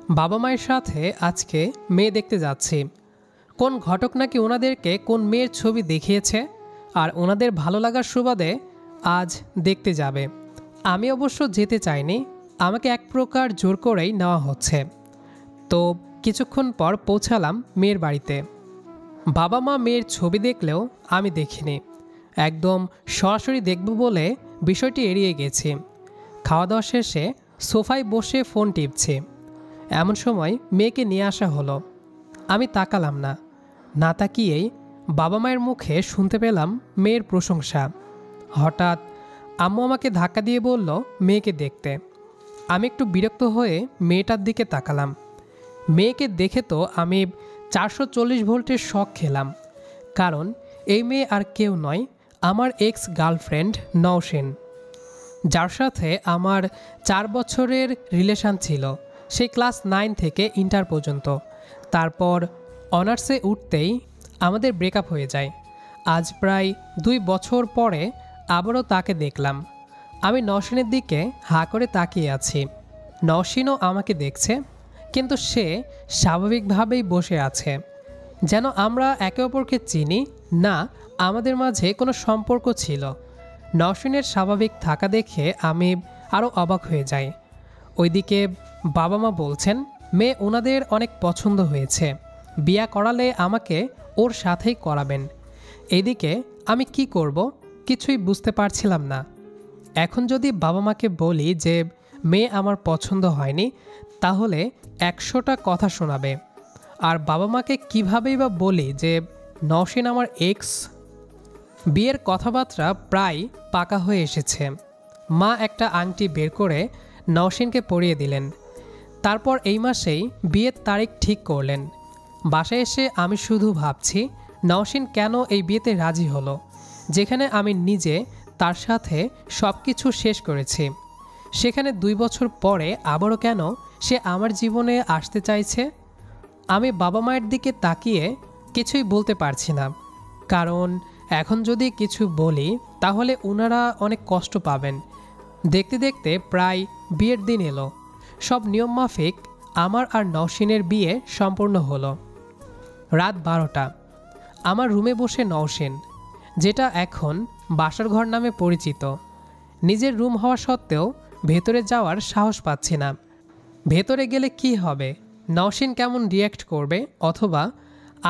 বাবা মায়ের সাথে আজকে মেয়ে দেখতে যাচ্ছি। কোন ঘটক নাকি ওনাদেরকে কোন মেয়ের ছবি দেখিয়েছে আর ওনাদের ভালো লাগার সুবাদে আজ দেখতে যাবে। আমি অবশ্য যেতে চাইনি, আমাকে এক প্রকার জোর করেই নেওয়া হচ্ছে। তো কিছুক্ষণ পর পৌঁছালাম মেয়ের বাড়িতে। বাবা মা মেয়ের ছবি দেখলেও আমি দেখিনি, একদম সরাসরি দেখব বলে বিষয়টি এড়িয়ে গেছি। খাওয়া দাওয়া শেষে সোফায় বসে ফোন টিপছি, এমন সময় মেয়েকে নিয়ে আসা হলো। আমি তাকালাম না, না তাকিয়েই বাবা মায়ের মুখে শুনতে পেলাম মেয়ের প্রশংসা। হঠাৎ আম্মু আমাকে ধাক্কা দিয়ে বলল মেয়েকে দেখতে। আমি একটু বিরক্ত হয়ে মেয়েটার দিকে তাকালাম। মেয়েকে দেখে তো আমি 440 ভোল্টের শক খেলাম, কারণ এই মেয়ে আর কেউ নয়, আমার এক্স গার্লফ্রেন্ড নওশিন, যার সাথে আমার 4 বছরের রিলেশান ছিল, সেই ক্লাস 9 থেকে ইন্টার পর্যন্ত। তারপর অনার্সে উঠতেই আমাদের ব্রেকআপ হয়ে যায়। আজ প্রায় 2 বছর পরে আবারও তাকে দেখলাম। আমি নওশিনের দিকে হাঁ করে তাকিয়ে আছি। নওশিনও আমাকে দেখছে, কিন্তু সে স্বাভাবিকভাবেই বসে আছে, যেন আমরা একে অপরকে চিনি না, আমাদের মাঝে কোনো সম্পর্ক ছিল। নওশিনের স্বাভাবিক থাকা দেখে আমি আরও অবাক হয়ে যাই। ওইদিকে বাবা মা বলছেন মেয়ে ওনাদের অনেক পছন্দ হয়েছে, বিয়া করালে আমাকে ওর সাথেই করাবেন। এদিকে আমি কি করব কিছুই বুঝতে পারছিলাম না। এখন যদি বাবা মাকে বলি যে মেয়ে আমার পছন্দ হয়নি, তাহলে 100টা কথা শোনাবে। আর বাবা মাকে কীভাবেই বা বলি যে নওশিন আমার এক্স। বিয়ের কথাবার্তা প্রায় পাকা হয়ে এসেছে। মা একটা আংটি বের করে নওশিনকে পরিয়ে দিলেন। তারপর এই মাসেই বিয়ের তারিখ ঠিক করলেন। বাসায় এসে আমি শুধু ভাবছি নওশিন কেন এই বিয়েতে রাজি হলো, যেখানে আমি নিজে তার সাথে সব কিছু শেষ করেছি। সেখানে 2 বছর পরে আবারও কেন সে আমার জীবনে আসতে চাইছে। আমি বাবা মায়ের দিকে তাকিয়ে কিছুই বলতে পারছি না, কারণ এখন যদি কিছু বলি তাহলে ওনারা অনেক কষ্ট পাবেন। দেখতে দেখতে প্রায় বিয়ের দিন এলো। সব নিয়মমাফিক আমার আর নওশিনের বিয়ে সম্পূর্ণ হলো। রাত 12টা। আমার রুমে বসে নওশিন, যেটা এখন বাসার ঘর নামে পরিচিত। নিজের রুম হওয়া সত্ত্বেও ভেতরে যাওয়ার সাহস পাচ্ছি না। ভেতরে গেলে কি হবে, নওশিন কেমন রিয়্যাক্ট করবে অথবা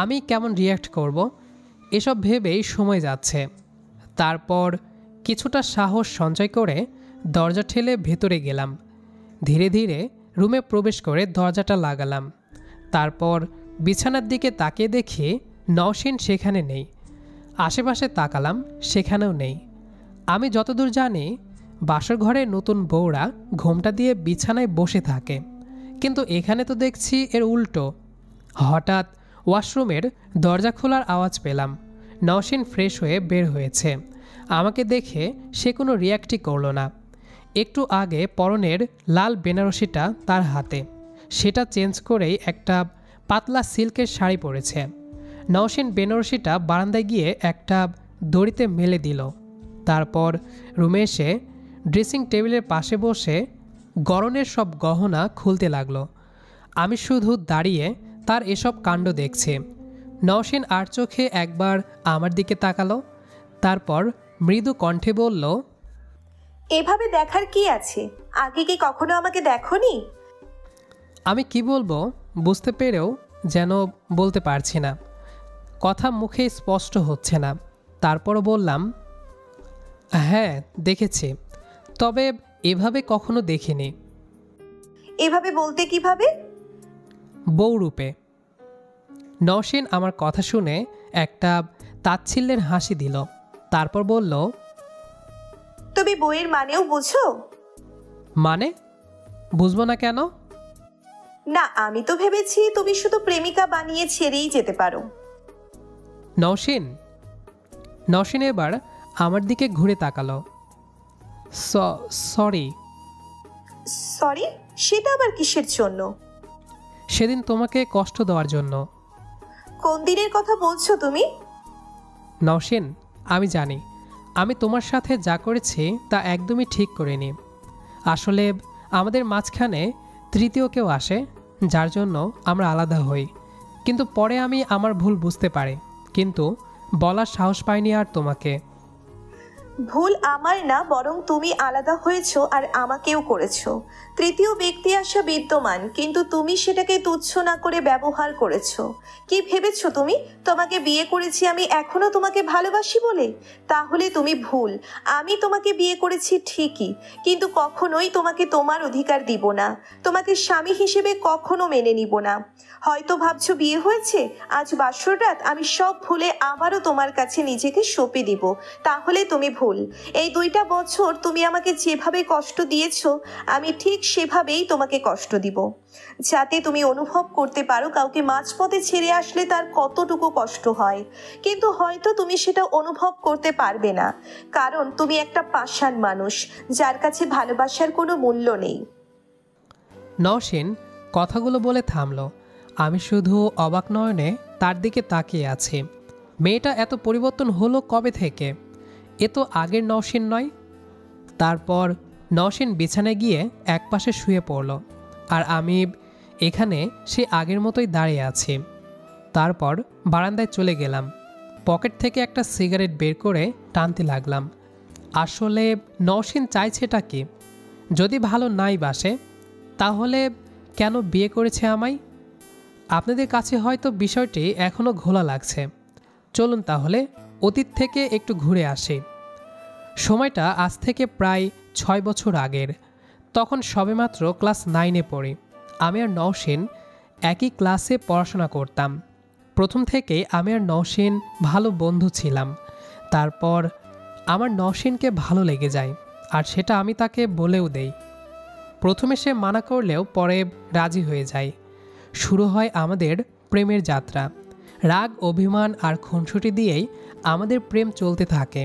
আমি কেমন রিয়্যাক্ট করব, এসব ভেবেই সময় যাচ্ছে। তারপর কিছুটা সাহস সঞ্চয় করে দরজা ঠেলে ভেতরে গেলাম। ধীরে ধীরে রুমে প্রবেশ করে দরজাটা লাগালাম। তারপর বিছানার দিকে তাকিয়ে দেখি নওশিন সেখানে নেই। আশেপাশে তাকালাম, সেখানেও নেই। আমি যতদূর জানি বাসর ঘরে নতুন বউরা ঘোমটা দিয়ে বিছানায় বসে থাকে, কিন্তু এখানে তো দেখছি এর উল্টো। হঠাৎ ওয়াশরুমের দরজা খোলার আওয়াজ পেলাম। নওশিন ফ্রেশ হয়ে বের হয়েছে। আমাকে দেখে সে কোনো রিয়্যাক্টই করলো না। একটু আগে পরনের লাল বেনারসিটা তার হাতে, সেটা চেঞ্জ করেই একটা পাতলা সিল্কের শাড়ি পরেছে। নওশিন বেনারসিটা বারান্দায় গিয়ে একটা দড়িতে মেলে দিল। তারপর রুমে এসে ড্রেসিং টেবিলের পাশে বসে গরনের সব গহনা খুলতে লাগলো। আমি শুধু দাঁড়িয়ে তার এসব কাণ্ড দেখছি। নওশিন আর চোখে একবার আমার দিকে তাকালো, তারপর মৃদু কণ্ঠে বলল, এভাবে দেখার কি আছে? আগে কি কখনো আমাকে দেখোনি? আমি কি বলবো বুঝতে পেরেও যেন বলতে পারছি না, কথা মুখে স্পষ্ট হচ্ছে না। তারপরও বললাম, হ্যাঁ দেখেছি, তবে এভাবে কখনো দেখিনি। এভাবে বলতে কিভাবে? বউরূপে। নওশিন আমার কথা শুনে একটা তাচ্ছিল্যের হাসি দিল। তারপর বলল, তুমি বইয়ের মানেও বুঝো? মানে? বুঝবো না কেন? না, আমি তো ভেবেছি তুমি শুধু প্রেমিকা বানিয়ে ছেড়েই যেতে পারো। নওশিন এবার আমার দিকে ঘুরে তাকালো। সরি। সরি? সেটা আবার কিসের জন্য? সেদিন তোমাকে কষ্ট দেওয়ার জন্য। কোন দিনের কথা বলছো তুমি? নওশিন, আমি জানি আমি তোমার সাথে যা করেছি তা একদমই ঠিক করিনি। আসলে আমাদের মাঝখানে তৃতীয় কেউ আসে, যার জন্য আমরা আলাদা হই। কিন্তু পরে আমি আমার ভুল বুঝতে পারি, কিন্তু বলার সাহস পাইনি আর তোমাকে। ভুল আমার না, বরং তুমি আলাদা হয়েছো আর আমাকেও করেছো। তৃতীয় ব্যক্তি আসা বিদ্যমান, কিন্তু তুমি সেটাকে তুচ্ছ না করে ব্যবহার করেছো। কি ভেবেছো তুমি তোমাকে বিয়ে করেছি আমি এখনো তোমাকে ভালোবাসি বলে? তাহলে তুমি ভুল। আমি তোমাকে বিয়ে করেছি ঠিকই, কিন্তু কখনোই তোমাকে তোমার অধিকার দিব না। তোমাকে স্বামী হিসেবে কখনো মেনে নিব না। হয়তো ভাবছো বিয়ে হয়েছে, আজ বাসর রাত আমি সব ভুলে আবারও তোমার কাছে নিজেকে সঁপে দিব। তাহলে তুমি ভুল। এই 2টা বছর তুমি আমাকে যেভাবে কষ্ট দিয়েছো, আমি ঠিক সেভাবেই তোমাকে কষ্ট দিব, যাতে তুমি অনুভব করতে পারো কাউকে মাঝপথে ছেড়ে আসলে তার কতটুকু কষ্ট হয়। কিন্তু হয়তো তুমি সেটা অনুভব করতে পারবে না, কারণ তুমি একটা পাষাণ মানুষ, যার কাছে ভালোবাসার কোনো মূল্য নেই। নওশীন কথাগুলো বলে থামল। আমি শুধু অবাক নয়নে তার দিকে তাকিয়ে আছি। মেয়েটা এত পরিবর্তন হলো কবে থেকে? এ তো আগের নওশীন নয়। তারপর নওশীন বিছানায় গিয়ে একপাশে শুয়ে পড়ল, আর আমি এখানে সে আগের মতোই দাঁড়িয়ে আছি। তারপর বারান্দায় চলে গেলাম। পকেট থেকে একটা সিগারেট বের করে টানতে লাগলাম। আসলে নওশীন চাইছেটা কি? যদি ভালো নাই বাসে, তাহলে কেন বিয়ে করেছে আমায়? আপনাদের কাছে হয়তো বিষয়টি এখনও ঘোলা লাগছে। চলুন তাহলে অতীত থেকে একটু ঘুরে আসি। সময়টা আজ থেকে প্রায় 6 বছর আগের। তখন সবেমাত্র ক্লাস 9-এ পড়ি। আমি আর নওশীন একই ক্লাসে পড়াশোনা করতাম। প্রথম থেকেই আমি আর নওশীন ভালো বন্ধু ছিলাম। তারপর আমার নওশীনকে ভালো লেগে যায়, আর সেটা আমি তাকে বলেও দেই। প্রথমে সে মানা করলেও পরে রাজি হয়ে যায়। শুরু হয় আমাদের প্রেমের যাত্রা। রাগ, অভিমান আর খুনসুটি দিয়েই আমাদের প্রেম চলতে থাকে।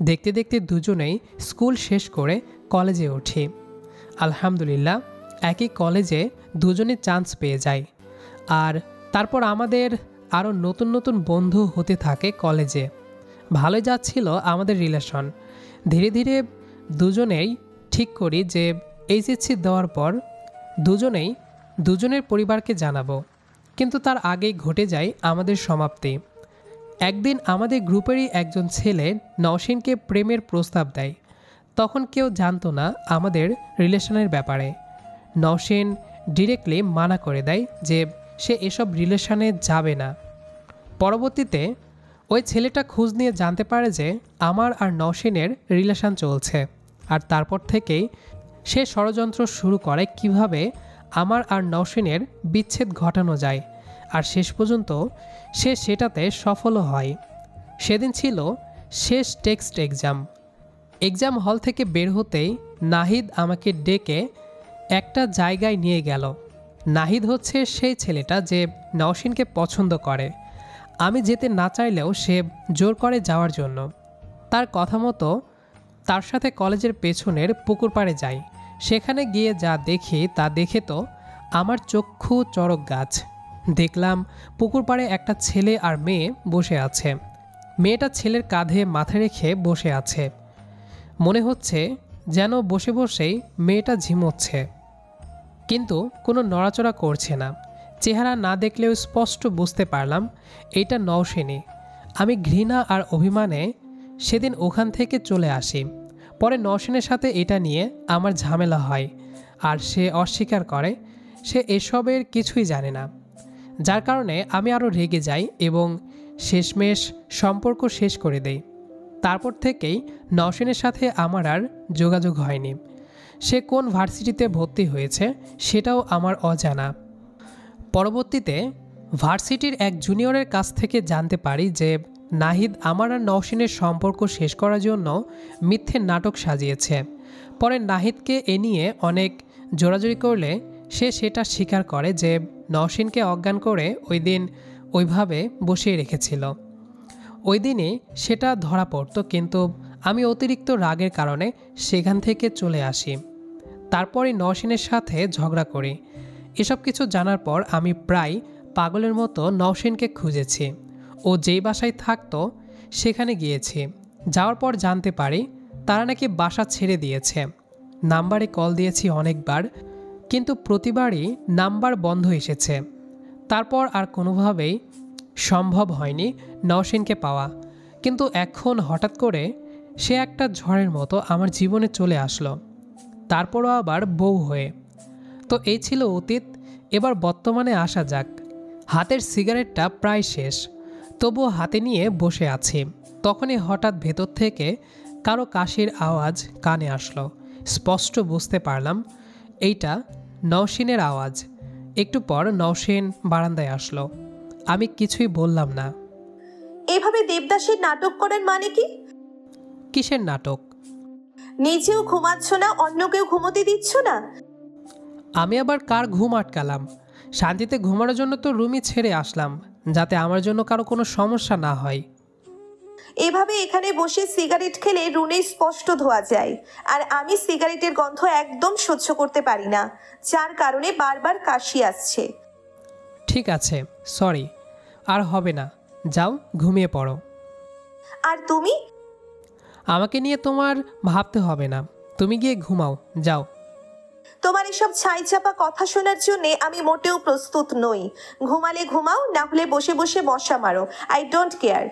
দেখতে দেখতে দুজনেই স্কুল শেষ করে কলেজে উঠি। আলহামদুলিল্লাহ, একই কলেজে দুজনে চান্স পেয়ে যাই। আর তারপর আমাদের আরও নতুন নতুন বন্ধু হতে থাকে কলেজে। ভালোই যাচ্ছিল আমাদের রিলেশন। ধীরে ধীরে দুজনেই ঠিক করি যে এইচএসসি দেওয়ার পর দুজনেই দুজনের পরিবারকে জানাবো। কিন্তু তার আগেই ঘটে যায় আমাদের সমাপ্তি। একদিন আমাদের গ্রুপেরই একজন ছেলে নওশীনকে প্রেমের প্রস্তাব দেয়। তখন কেউ জানতো না আমাদের রিলেশনের ব্যাপারে। নওশীন ডিরেক্টলি মানা করে দেয় যে সে এসব রিলেশনে যাবে না। পরবর্তীতে ওই ছেলেটা খোঁজ নিয়ে জানতে পারে যে আমার আর নওশীনের রিলেশন চলছে, আর তারপর থেকেই সে ষড়যন্ত্র শুরু করে কিভাবে আমার আর নওশীনের বিচ্ছেদ ঘটানো যায়, আর শেষ পর্যন্ত সে সেটাতে সফলও হয়। সেদিন ছিল শেষ টেক্সট এক্সাম হল থেকে বের হতেই নাহিদ আমাকে ডেকে একটা জায়গায় নিয়ে গেল। নাহিদ হচ্ছে সেই ছেলেটা যে নওশীনকে পছন্দ করে। আমি যেতে না চাইলেও সে জোর করে যাওয়ার জন্য। তার কথা মতো তার সাথে কলেজের পেছনের পুকুর পাড়ে যাই। সেখানে গিয়ে যা দেখি তা দেখে তো আমার চক্ষু চড়ক গাছ। দেখলাম পুকুর পাড়ে একটা ছেলে আর মেয়ে বসে আছে। মেয়েটা ছেলের কাঁধে মাথা রেখে বসে আছে। মনে হচ্ছে যেন বসে বসেই মেয়েটা ঝিমোচ্ছে, কিন্তু কোনো নড়াচড়া করছে না। চেহারা না দেখলেও স্পষ্ট বুঝতে পারলাম এটা নওশীনই। আমি ঘৃণা আর অভিমানে সেদিন ওখান থেকে চলে আসি। পরে নওশীনের সাথে এটা নিয়ে আমার ঝামেলা হয়, আর সে অস্বীকার করে সে এসবের কিছুই জানে না। যার কারণে আমি আরও রেগে যাই এবং শেষমেশ সম্পর্ক শেষ করে দেই। তারপর থেকেই নওশীনের সাথে আমার আর যোগাযোগ হয়নি। সে কোন ভার্সিটিতে ভর্তি হয়েছে সেটাও আমার অজানা। পরবর্তীতে ভার্সিটির এক জুনিয়রের কাছ থেকে জানতে পারি যে নাহিদ আমার আর নওশীনের সম্পর্ক শেষ করার জন্য মিথ্যে নাটক সাজিয়েছে। পরে নাহিদকে এ নিয়ে অনেক জোরাজুরি করলে সে সেটা স্বীকার করে যে নওশীনকে অজ্ঞান করে ওই দিন ওইভাবে বসিয়ে রেখেছিল। ওই দিনই সেটা ধরা পড়ত, কিন্তু আমি অতিরিক্ত রাগের কারণে সেখান থেকে চলে আসি। তারপরই নওশীনের সাথে ঝগড়া করি। এসব কিছু জানার পর আমি প্রায় পাগলের মতো নওশীনকে খুঁজেছি। ও যেই বাসায় থাকতো সেখানে গিয়েছি। যাওয়ার পর জানতে পারি তারা নাকি বাসা ছেড়ে দিয়েছে। নাম্বারে কল দিয়েছি অনেকবার, কিন্তু প্রতিবারই নাম্বার বন্ধ এসেছে। তারপর আর কোনোভাবেই সম্ভব হয়নি নওশিনকে পাওয়া। কিন্তু এখন হঠাৎ করে সে একটা ঝড়ের মতো আমার জীবনে চলে আসলো, তারপরও আবার বউ হয়ে। তো এই ছিল অতীত। এবার বর্তমানে আসা যাক। হাতের সিগারেটটা প্রায় শেষ, তবুও হাতে নিয়ে বসে আছি। তখনই হঠাৎ ভেতর থেকে কারো কাশির আওয়াজ কানে আসলো। স্পষ্ট বুঝতে পারলাম এইটা নওশিনের আওয়াজ। একটু পর নওশিন বারান্দায় আসলো। আমি কিছুই বললাম না। এভাবে দেবদাসের নাটক করার মানে কি? কিসের নাটক? নিজেও ঘুমাচ্ছ না, অন্যকেও ঘুমোতে দিচ্ছ না। আমি আবার কার ঘুম আটকালাম? শান্তিতে ঘুমানোর জন্য তো রুমই ছেড়ে আসলাম, যাতে আমার জন্য কারো কোনো সমস্যা না হয়। এভাবে এখানে বসে সিগারেট খেলে রুনে স্পষ্ট ধোয়া যায়, আর আমি সিগারেটের গন্ধ একদম সহ্য করতে পারি না, যার কারণে বারবার কাশি আসছে। ঠিক আছে, সরি, আর হবে না। যাও ঘুমিয়ে পড়ো। আর তুমি? আমাকে নিয়ে তোমার ভাবতে হবে না, তুমি গিয়ে ঘুমাও, যাও। তোমার এসব ছাই চাপা কথা শোনার জন্য আমি মোটেও প্রস্তুত নই। ঘুমালে ঘুমাও, না হলে বসে বসে মশা মারো, আই ডোন্ট কেয়ার।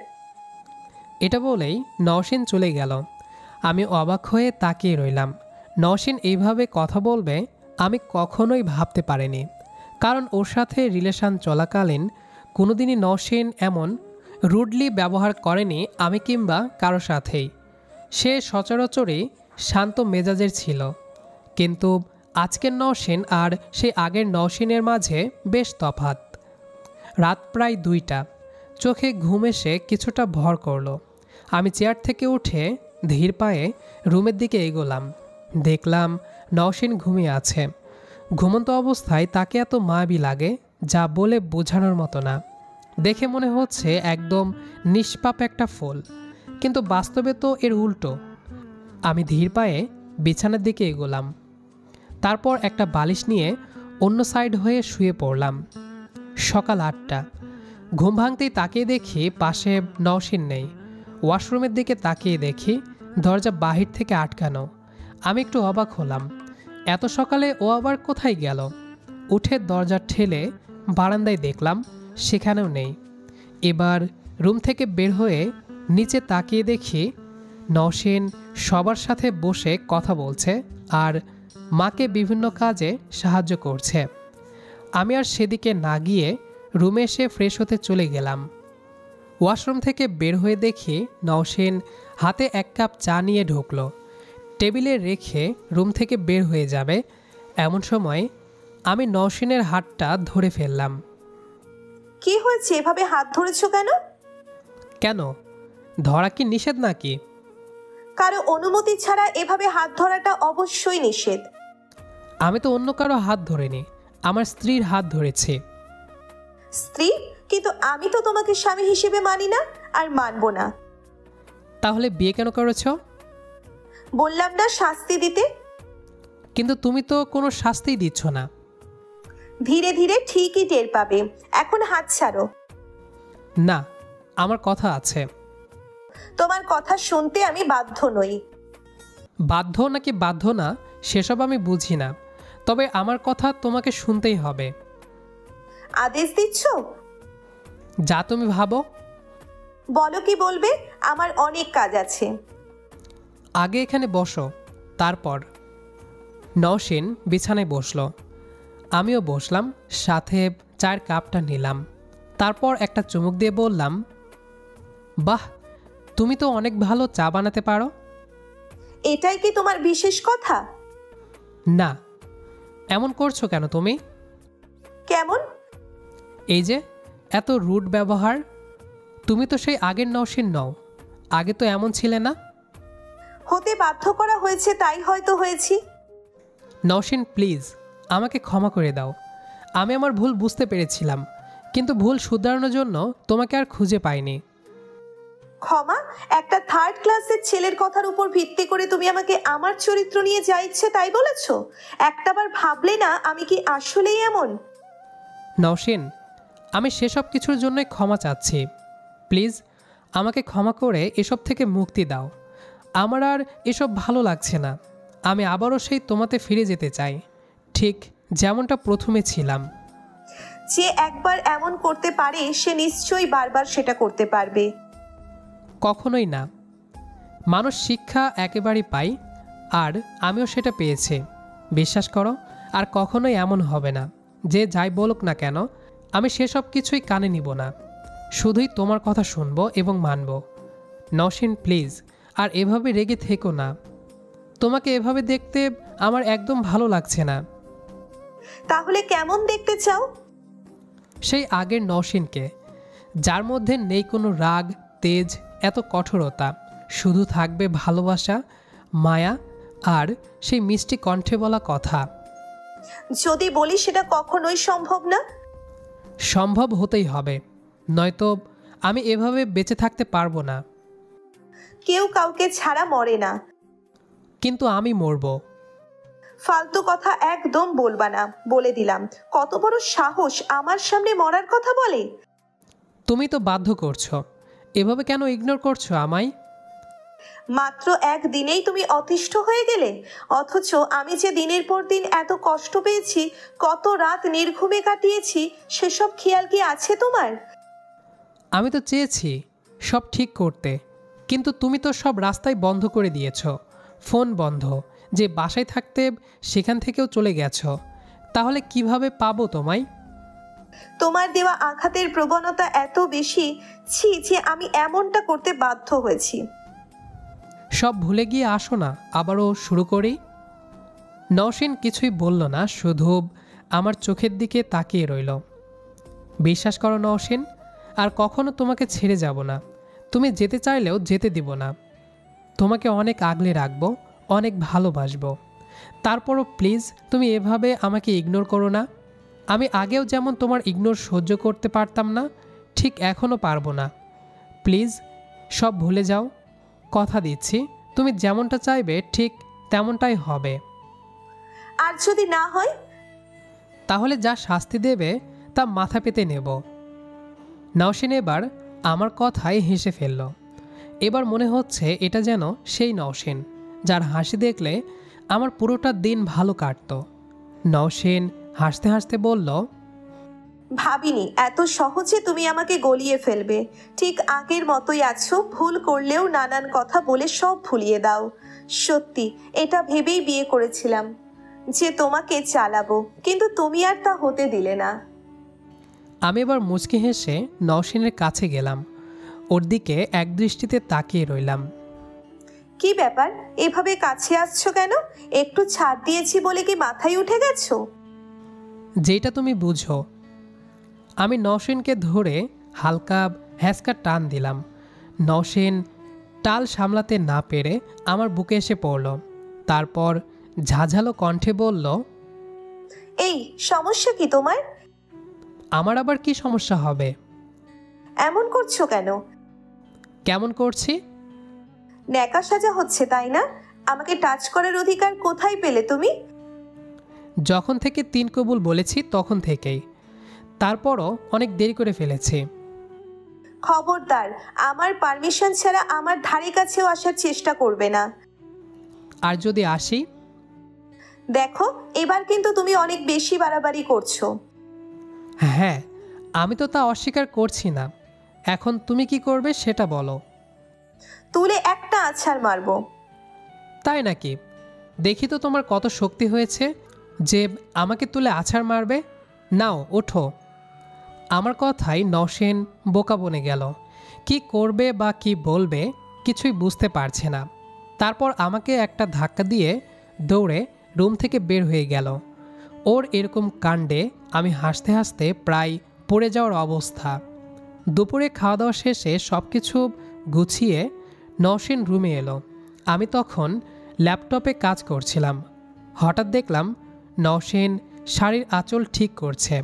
এটা বলেই নওশিন চলে গেল। আমি অবাক হয়ে তাকিয়ে রইলাম। নওশিন এইভাবে কথা বলবে আমি কখনোই ভাবতে পারিনি, কারণ ওর সাথে রিলেশন চলাকালীন কোনোদিনই নওশিন এমন রুডলি ব্যবহার করেনি আমি কিংবা কারো সাথেই। সে সচরাচরই শান্ত মেজাজের ছিল, কিন্তু আজকের নওশিন আর সেই আগের নওশিনের মাঝে বেশ তফাৎ। রাত প্রায় 2টা। চোখে ঘুম এসে কিছুটা ভর করলো। আমি চেয়ার থেকে উঠে ধীর পায়ে রুমের দিকে এগোলাম। দেখলাম নওশিন ঘুমিয়ে আছে। ঘুমন্ত অবস্থায় তাকে এত মায়াবী লাগে যা বলে বোঝানোর মতো না। দেখে মনে হচ্ছে একদম নিষ্পাপ একটা ফুল, কিন্তু বাস্তবে তো এর উল্টো। আমি ধীর পায়ে বিছানার দিকে এগোলাম। তারপর একটা বালিশ নিয়ে অন্য সাইড হয়ে শুয়ে পড়লাম। সকাল 8টা। ঘুম ভাঙতেই তাকিয়ে দেখি পাশে নওশিন নেই। ওয়াশরুমের দিকে তাকিয়ে দেখি দরজা বাহির থেকে আটকানো। আমি একটু অবাক হলাম, এত সকালে ও আবার কোথায় গেল? উঠে দরজা ঠেলে বারান্দায় দেখলাম সেখানেও নেই। এবার রুম থেকে বের হয়ে নিচে তাকিয়ে দেখি নওশিন সবার সাথে বসে কথা বলছে আর মাকে বিভিন্ন কাজে সাহায্য করছে। আমি আর সেদিকে না গিয়ে রুমে এসে ফ্রেশ হতে চলে গেলাম। ওয়াশরুম থেকে বের হয়ে দেখি নওশিন হাতে 1 কাপ চা নিয়ে ঢুকলো। টেবিলে রেখে রুম থেকে বের হয়ে যাবে এমন সময় আমি নওশিনের হাতটা ধরে ফেললাম। কি হয়েছে, এভাবে হাত ধরেছো কেন? কেন, ধরা কি নিষেধ নাকি? কারো অনুমতি ছাড়া এভাবে হাত ধরাটা অবশ্যই নিষেধ। আমি তো অন্য কারো হাত ধরিনি, আমার স্ত্রীর হাত ধরেছি। স্ত্রী? কিন্তু আমি তো তোমাকে স্বামী হিসেবে মানি না, আর মানবো না। তাহলে বিয়ে কেন করেছো? বললাম না শাস্তি দিতে। কিন্তু তুমি তো কোনো শাস্তিই দিচ্ছ না। ধীরে ধীরে ঠিকই টের পাবে। এখন হাত ছাড়ো। না, আমার কথা আছে। তোমার কথা শুনতে আমি বাধ্য নই। বাধ্য নাকি বাধ্য না সেসব আমি বুঝি না, তবে আমার কথা তোমাকে শুনতেই হবে। আদেশ দিচ্ছ? যা তুমি ভাবো। বলো কি বলবে, আমার অনেক কাজ আছে। আগে এখানে বসো, তারপর। নওশিন বিছানায় বসলো, আমিও বসলাম, সাথে চায়ের কাপটা নিলাম। তারপর একটা চুমুক দিয়ে বললাম, বাহ, তুমি তো অনেক ভালো চা বানাতে পারো। এটাই কি তোমার বিশেষ কথা? না। এমন করছো কেন তুমি? কেমন? এই যে এত রুড ব্যবহার। তুমি তো সেই আগের নওশিন নও, আগে তো এমন ছিলে না। হতে বাধ্য করা হয়েছে, তাই হয়তো হয়েছি। নওশিন প্লিজ, আমাকে ক্ষমা করে দাও। আমি আমার ভুল বুঝতে পেরেছিলাম, কিন্তু ভুল শুধরানোর জন্য তোমাকে আর খুঁজে পাইনি। ক্ষমা? একটা থার্ড ক্লাসের ছেলের কথার উপর ভিত্তি করে তুমি আমাকে আমার চরিত্র নিয়ে যা ইচ্ছে তাই বলেছো? একটাবার ভাবলে না আমি কি আসলেই এমন? নওশিন, আমি সেসব কিছুর জন্যই ক্ষমা চাচ্ছি। প্লিজ আমাকে ক্ষমা করে এসব থেকে মুক্তি দাও। আমার আর এসব ভালো লাগছে না। আমি আবারও সেই তোমাতে ফিরে যেতে চাই, ঠিক যেমনটা প্রথমে ছিলাম। যে একবার এমন করতে পারে সে নিশ্চয়ই বারবার সেটা করতে পারবে। কখনোই না। মানুষ শিক্ষা একেবারেই পায়, আর আমিও সেটা পেয়েছি। বিশ্বাস করো, আর কখনোই এমন হবে না। যে যাই বলুক না কেন, আমি সেসব কিছুই কানে নিব না। শুধুই তোমার কথা শুনবো এবং মানব। নওশিন প্লিজ, আর এভাবে রেগে থেকো না। তোমাকে এভাবে দেখতে আমার একদম ভালো লাগছে না। তাহলে কেমন দেখতে চাও? সেই আগের নওশিনকে, যার মধ্যে নেই কোনো রাগ, তেজ, এত কঠোরতা। শুধু থাকবে ভালোবাসা, মায়া আর সেই মিষ্টি কণ্ঠে বলা কথা। যদি বলি সেটা কখনোই সম্ভব না। সম্ভব হতেই হবে, নয়তো আমি এভাবে বেঁচে থাকতে পারবো না। কেউ কাউকে ছাড়া মরে না। কিন্তু আমি মরব। ফালতু কথা একদম বলবা না, বলে দিলাম। কত বড় সাহস আমার সামনে মরার কথা বলে। তুমি তো বাধ্য করছো। এভাবে কেন ইগনোর করছো আমায়? মাত্র একদিনেই তুমি অতিষ্ঠ হয়ে গেলে, অথচ আমি যে দিনের পর দিন এত কষ্ট পেয়েছি, কত রাত নির্ঘুমে কাটিয়েছি, সেসব খেয়াল কি আছে তোমার? আমি তো চেয়েছি সব ঠিক করতে, কিন্তু তুমি তো সব রাস্তায় বন্ধ করে দিয়েছো। ফোন বন্ধ, যে বাসায় থাকতে সেখান থেকেও চলে গেছো। তাহলে কিভাবে পাবো তোমায়? তোমার দেওয়া আঘাতের প্রবণতা এত বেশি, ছি যে আমি এমনটা করতে বাধ্য হয়েছি। সব ভুলে গিয়ে আসো না, আবারও শুরু করি। নওশিন কিছুই বলল না, শুধু আমার চোখের দিকে তাকিয়ে রইল। বিশ্বাস করো নওশিন, আর কখনো তোমাকে ছেড়ে যাব না। তুমি যেতে চাইলেও যেতে দিব না। তোমাকে অনেক আগলে রাখবো, অনেক ভালোবাসবো। তারপরও প্লিজ তুমি এভাবে আমাকে ইগনোর করো না। আমি আগেও যেমন তোমার ইগনোর সহ্য করতে পারতাম না, ঠিক এখনও পারবো না। প্লিজ সব ভুলে যাও। কথা দিচ্ছি, তুমি যেমনটা চাইবে ঠিক তেমনটাই হবে। আর যদি না হয়? তাহলে যা শাস্তি দেবে তা মাথা পেতে নেব। নওশিন এবার আমার কথায় হেসে ফেলল। এবার মনে হচ্ছে এটা যেন সেই নওশিন যার হাসি দেখলে আমার পুরোটা দিন ভালো কাটত। নওশিন হাসতে হাসতে বলল, ভাবিনি এত সহজে তুমি আমাকে গলিয়ে ফেলবে। ঠিক আগের মতোই আছো, ভুল করলেও নানান কথা বলে সব ভুলিয়ে দাও। সত্যি এটা ভেবেই বিয়ে করেছিলাম যে তোমাকে চালাবো, কিন্তু তুমি আর তা হতে দিলে না। আমি এবার মুচকি হেসে নওশিনের কাছে গেলাম। ওর দিকে একদৃষ্টিতে তাকিয়ে রইলাম। কি ব্যাপার, এভাবে কাছে আসছো কেন? একটু ছাড় দিয়েছি বলে কি মাথায় উঠে গেছো? যেটা তুমি বুঝো। আমি নওশিনকে ধরে হালকা হ্যাঁচকা টান দিলাম। নওশিন টাল সামলাতে না পেরে আমার বুকে এসে পড়ল। তারপর ঝাঝালো কণ্ঠে বলল, এই সমস্যা কি তোমার? আমার আবার কি সমস্যা হবে? এমন করছো কেন? কেমন করছি? ন্যাকা সাজা হচ্ছে তাই না? আমাকে টাচ করার অধিকার কোথায় পেলে তুমি? যখন থেকে 3 কবুল বলেছি তখন থেকেই। তারপরও অনেক দেরি করে ফেলেছি। খবরদার, আমার পারমিশন ছাড়া আমার ধারে কাছেও আসার চেষ্টা করবে না। আর যদি আসি? দেখো, এবার কিন্তু তুমি অনেক বেশি বাড়াবাড়ি করছো। হ্যাঁ, আমি তো তা অস্বীকার করছি না। এখন তুমি কি করবে সেটা বলো। তুলে একটা আছাড় মারবো। তাই নাকি? দেখি তো তোমার কত শক্তি হয়েছে যে আমাকে তুলে আছাড় মারবে। নাও ওঠো। আমার কথাই নওশিন বোকা বনে গেল। কি করবে বা কি বলবে কিছুই বুঝতে পারছে না। তারপর আমাকে একটা ধাক্কা দিয়ে দৌড়ে রুম থেকে বের হয়ে গেল। ওর এরকম কাণ্ডে আমি হাসতে হাসতে প্রায় পড়ে যাওয়ার অবস্থা। দুপুরে খাওয়া দাওয়া শেষে সব কিছু গুছিয়ে নওশিন রুমে এলো। আমি তখন ল্যাপটপে কাজ করছিলাম। হঠাৎ দেখলাম নওশিন শাড়ির আঁচল ঠিক করছে।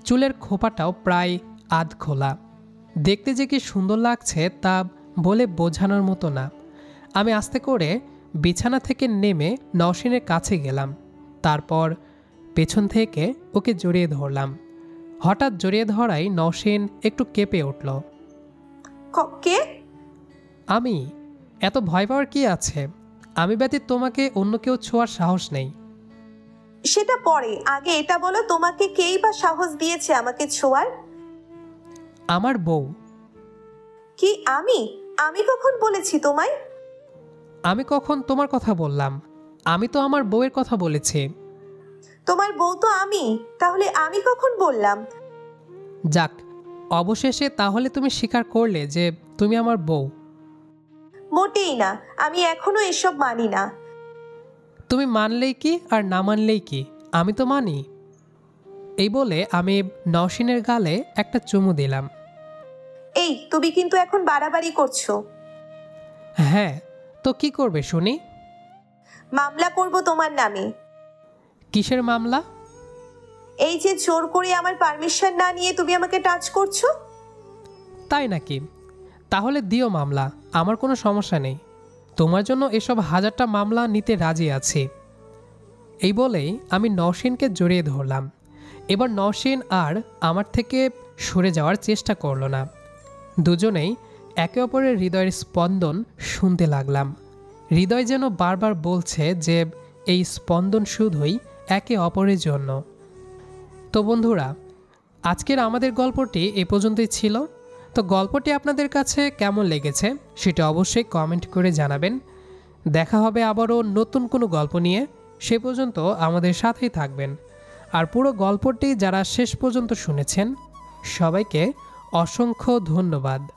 চুলের খোপাটাও প্রায় আধ খোলা। দেখতে যে কি সুন্দর লাগছে তা বলে বোঝানোর মতো না। আমি আস্তে করে বিছানা থেকে নেমে নওশিনের কাছে গেলাম। তারপর পেছন থেকে ওকে জড়িয়ে ধরলাম। হঠাৎ জড়িয়ে ধরাই নওশিন একটু কেঁপে উঠল। কে? আমি? এত ভয় পাওয়ার কি আছে? আমি ব্যতীত তোমাকে অন্য কেউ ছোঁয়ার সাহস নেই। সেটা পরে, আগে এটা বলো তোমাকে কেই বা সাহস দিয়েছে আমাকে ছোঁয়ার? আমার বউ। কি আমি? আমি কখন বলেছি তোমায়? আমি কখন তোমার কথা বললাম? আমি তো আমার বউয়ের কথা বলেছি। তোমার বউ তো আমি, তাহলে আমি কখন বললাম? যাক, অবশেষে তাহলে তুমি স্বীকার করলে যে তুমি আমার বউ। মোটেই না, আমি এখনো এসব মানি না। তুমি মানলেই কি আর না মানলেই কি, আমি তো মানি। এই বলে আমি নওশিনের গালে একটা চুমু দিলাম। এই তুমি কিন্তু এখন বাড়াবাড়ি করছো। হ্যাঁ, তো কি করবে শুনি? মামলা করব তোমার নামে। কিসের মামলা? এই যে জোর করে আমার পারমিশন না নিয়ে তুমি আমাকে টাচ করছো। তাই নাকি? তাহলে দিও মামলা, আমার কোনো সমস্যা নেই। তোমার জন্য এসব হাজারটা মামলা নিতে রাজি আছি। এই বলেই আমি নওশিনকে জড়িয়ে ধরলাম। এবার নওশিন আর আমার থেকে সরে যাওয়ার চেষ্টা করলো না। দুজনেই একে অপরের হৃদয়ের স্পন্দন শুনতে লাগলাম। হৃদয় যেন বারবার বলছে যে এই স্পন্দন শুধুই একে অপরের জন্য। তো বন্ধুরা, আজকের আমাদের গল্পটি এ পর্যন্তই ছিল। তো গল্পটি আপনাদের কাছে কেমন লেগেছে সেটা অবশ্যই কমেন্ট করে জানাবেন। দেখা হবে আবারও নতুন কোনো গল্প নিয়ে। সে পর্যন্ত আমাদের সাথেই থাকবেন। আর পুরো গল্পটি যারা শেষ পর্যন্ত শুনেছেন সবাইকে অসংখ্য ধন্যবাদ।